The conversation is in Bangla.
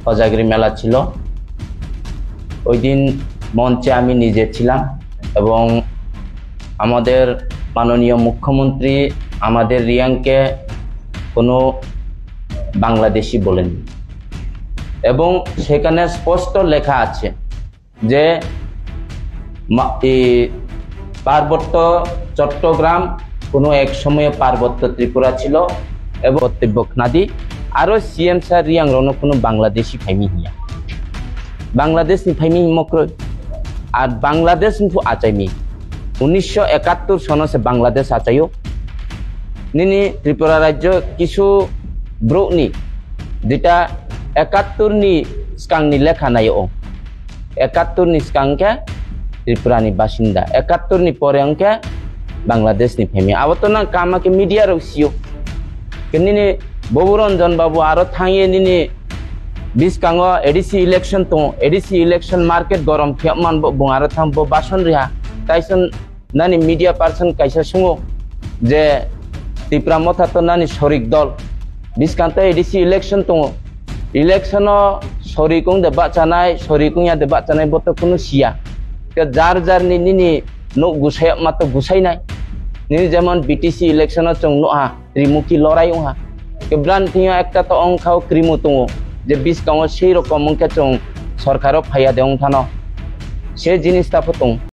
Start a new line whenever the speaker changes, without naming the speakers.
কোজাগরি মেলা ছিল। ওই দিন মঞ্চে আমি নিজে ছিলাম এবং আমাদের মাননীয় মুখ্যমন্ত্রী আমাদের রিয়াংকে কোনো বাংলাদেশি বলেননি এবং সেখানে স্পষ্ট লেখা আছে যে পার্বত্য চট্টগ্রাম কোনো এক সময়ে পার্বত্য ত্রিপুরা ছিল এবং কর্তব্য নাদি আরও সিএম স্যার রিয়াং রনো কোনো বাংলাদেশি ফাইমি হিয়া বাংলাদেশনি ফাইমি মক্র আর বাংলাদেশ কিন্তু আচাইমি 1971 সনে সে বাংলাদেশ আচাইও নিনি ত্রিপুরা রাজ্য কিছু ব্রুকনি যেটা 71 নি স্কাংনি লেখা নাই ও 71 নি স্কাংকে ত্রিপুরানি বাসিন্দা 71 নি পরে অঙ্কে বাংলাদেশনি ফাইমি আবতনা কামাকে মিডিয়া রসিও নিনি ববুরঞ্জন বাবু আরো থাঙিয়ে নিনি বিসকাঙ্গ এডিসি ইলেকশন তো এডিসি ইলেকশন মার্কেট গরম ফেমান বং আরো থাম বাসন রিহা তাইसन नानी मीडिया पार्सन कैसा सुंगो जे त्रिपुरा मथा तो नानी शरीक दल बिसकांत एडिसि इलेक्शन तो इलेक्शन शरीकुं दे बाचानाय शरीकुं या दे बाचानाय बतो कुनु सिया ते जार जार नि नो गुसाय मातो गुसायनाय नि जेमन बीटीसी इलेक्शन चंग नो हा त्रिमुखी लड़ाई हा केब्रान थिया एकटा तो अंखाव क्रिमु तो जे बिसकांग सेई रकम अंके चंग सरकारो फाया दे अंखानो से जिनिस ताफो तो